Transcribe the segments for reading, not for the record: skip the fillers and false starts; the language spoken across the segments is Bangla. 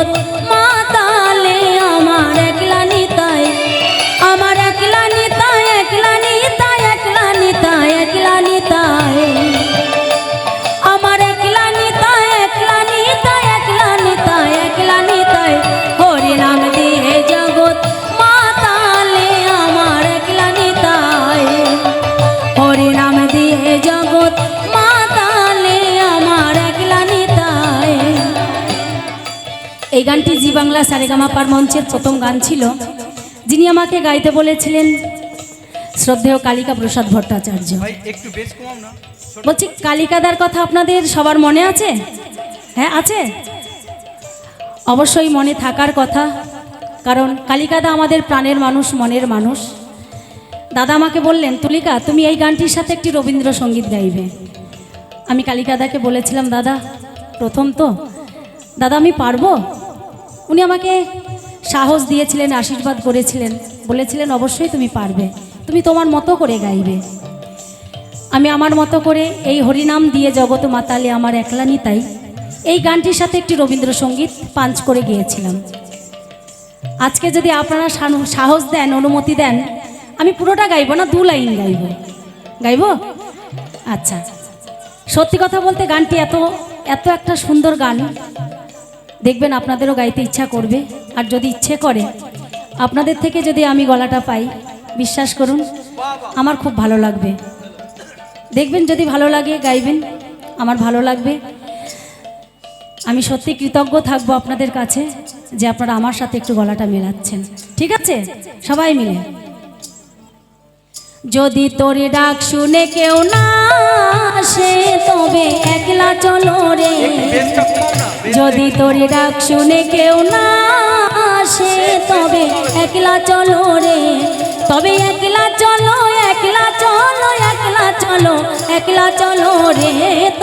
জগৎ মাতালে আমার একলা নিতাই, আমার একলা নিতাই, একলা নিতাই, একলা নিতাই, একলা নিতাই, আমার একলা নিতাই, একলা নিতাই, একলা নিতাই, একলা নিতাই, হরি নাম দিয়ে জগৎ মাতালে আমার একলা নিতাই, হরি নাম দিয়ে জগৎ মাতালে আমার একলা নিতাই। এই গানটি জি বাংলা সারেগামাপার মঞ্চের প্রথম গান ছিল, যিনি আমাকে গাইতে বলেছিলেন শ্রদ্ধেয় কালিকা প্রসাদ ভট্টাচার্য। বলছি, কালিকাদার কথা আপনাদের সবার মনে আছে? হ্যাঁ আছে, অবশ্যই মনে থাকার কথা, কারণ কালিকাদা আমাদের প্রাণের মানুষ, মনের মানুষ। দাদা আমাকে বললেন, তুলিকা তুমি এই গানটির সাথে একটি রবীন্দ্রসঙ্গীত গাইবে। আমি কালিকাদাকে বলেছিলাম, দাদা প্রথম তো, দাদা আমি পারবো? উনি আমাকে সাহস দিয়েছিলেন, আশীর্বাদ করেছিলেন, বলেছিলেন অবশ্যই তুমি পারবে, তুমি তোমার মতো করে গাইবে। আমি আমার মতো করে এই হরিনাম দিয়ে জগৎ মাতালে আমার একলা নিতাই, এই গানটির সাথে একটি রবীন্দ্রসঙ্গীত পাঞ্চ করে গিয়েছিলাম। আজকে যদি আপনারা সাহস দেন, অনুমতি দেন, আমি পুরোটা গাইব না, 2 লাইন গাইব। গাইব? আচ্ছা। সত্যি কথা বলতে গানটি এত এত একটা সুন্দর গান, দেখবেন আপনাদেরও গাইতে ইচ্ছা করবে। আর যদি ইচ্ছে করে আপনাদের থেকে যদি আমি গলাটা পাই, বিশ্বাস করুন আমার খুব ভালো লাগবে। দেখবেন যদি ভালো লাগে গাইবেন, আমার ভালো লাগবে। আমি সত্যি কৃতজ্ঞ থাকবো আপনাদের কাছে যে আপনারা আমার সাথে একটু গলাটা মেলাচ্ছেন। ঠিক আছে, সবাই মিলে। যদি তোর ডাক শুনে কেউ না আসে তবে একলা চলো রে, যদি তোর ডাক শুনে কেউ না আসে তবে একলা চলো রে, তবে একলা চলো, একলা চলো, একলা চলো, একলা চলো রে,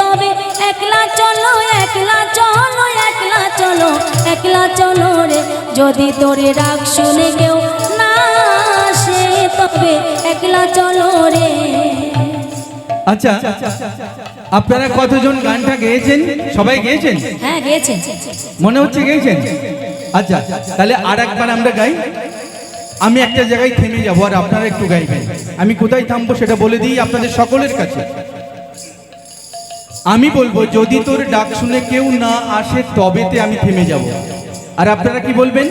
তবে একলা চলো, একলা চলো, একলা চলো, একলা চলো রে, যদি তোর ডাক শুনে কেউ না আসে তবে একলা চলো রে। আচ্ছা, আপনারা কতজন গানটা গেয়েছেন? সবাই গেয়েছেন? হ্যাঁ গেয়েছেন, মনে হচ্ছে গেয়েছেন। আচ্ছা, তাহলে আর একবার আমরা গাই। আমি একটা জায়গায় থেমে যাবো আর আপনারা একটু গাইবেন। আমি কোথায় থামবো সেটা বলে দিই আপনাদের সকলের কাছে। আমি বলবো, যদি তোর ডাক শুনে কেউ না আসে তবেতে আমি থেমে যাব। আর আপনারা কি বলবেন?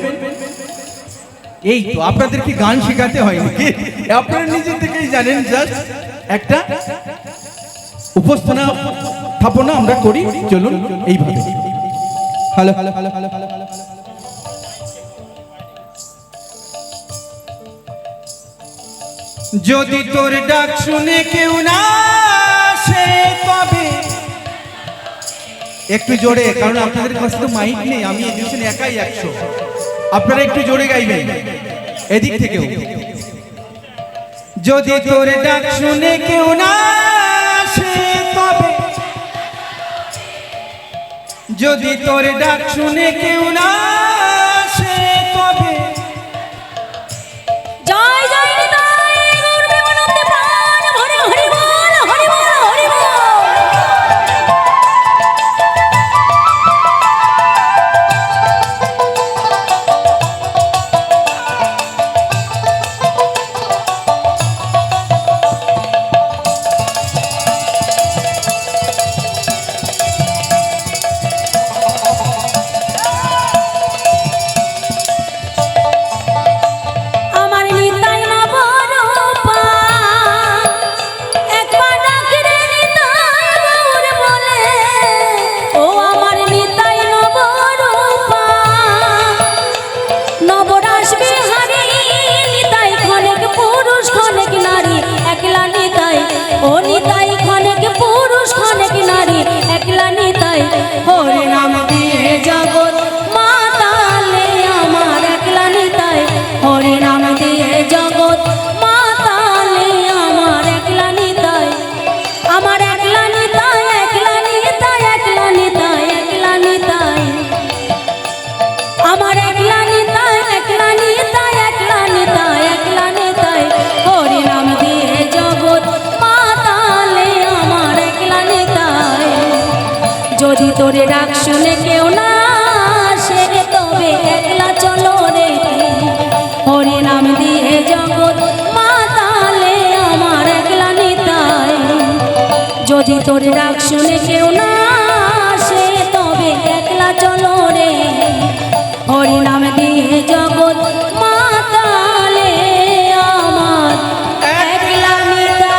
এই তো, আপনাদের কি গান শেখাতে হয় নাকি? আপনারা নিজে থেকেই জানেন, জাস্ট একটা উপস্থাপনা আমরা করি। চলুন এইভাবে। Hello hello hello hello hello hello. যদি তোর ডাক শুনে কেউ না আসে তবে, একটু জোরে, কারণ আপনাদের কাছে তো মাইক নেই, আমি এদিকে একাই 100। আপনারা একটু জোরে গাইবেন এদিক থেকেও। যদি তোর ডাক শুনে কেউ না আসে তবে, যদি তোর ডাক শুনে কেউ না আসে তবে, জয় জয় নিতাই গৌর প্রেমানন্দে প্রাণ ভরে হরি বল, হরি বল, হরি বল। যদি তোরে ডাক শুনে কেউ না আসে যদি তোর ডাক শুনে কেউ না আসে তবে একলা চলো রে, হরি নাম দিয়ে জগৎ মাতালে আমার একলা নিতা।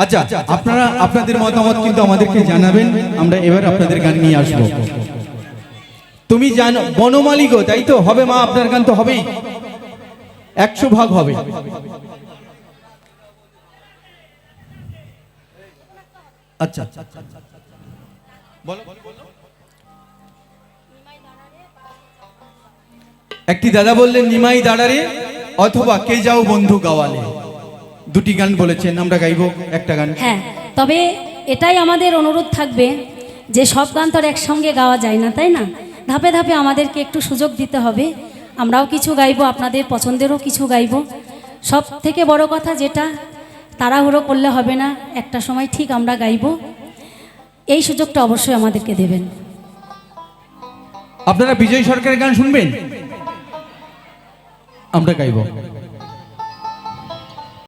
আচ্ছা, আপনারা আপনাদের মতামত কিন্তু আমাদেরকে জানাবেন। আমরা এবার আপনাদের গান নিয়ে আসবো। তুমি জানো বনমালী গো, তাই তো হবে মা, আপনার গান তো হবেই, 100% হবে। আচ্ছা বলো। একটি দাদা বললেন নিমাই দাঁড়ারে অথবা কে যাও বন্ধু গাওয়ালে, দুটি গান বলেছেন, আমরা গাইবো একটা গান। হ্যাঁ, তবে এটাই আমাদের অনুরোধ থাকবে যে সব গান তো আর একসঙ্গে গাওয়া যায় না, তাই না? ধাপে ধাপে আমাদেরকে একটু সুযোগ দিতে হবে। আমরাও কিছু গাইবো, আপনাদের পছন্দেরও কিছু গাইবো। সব থেকে বড় কথা যেটা, তাড়াহুড়ো করলে হবে না, একটা সময় ঠিক আমরা গাইবো। এই সুযোগটা অবশ্যই আমাদেরকে দেবেন। আপনারা বিজয় সরকারের গান শুনবেন, আমরা গাইবো।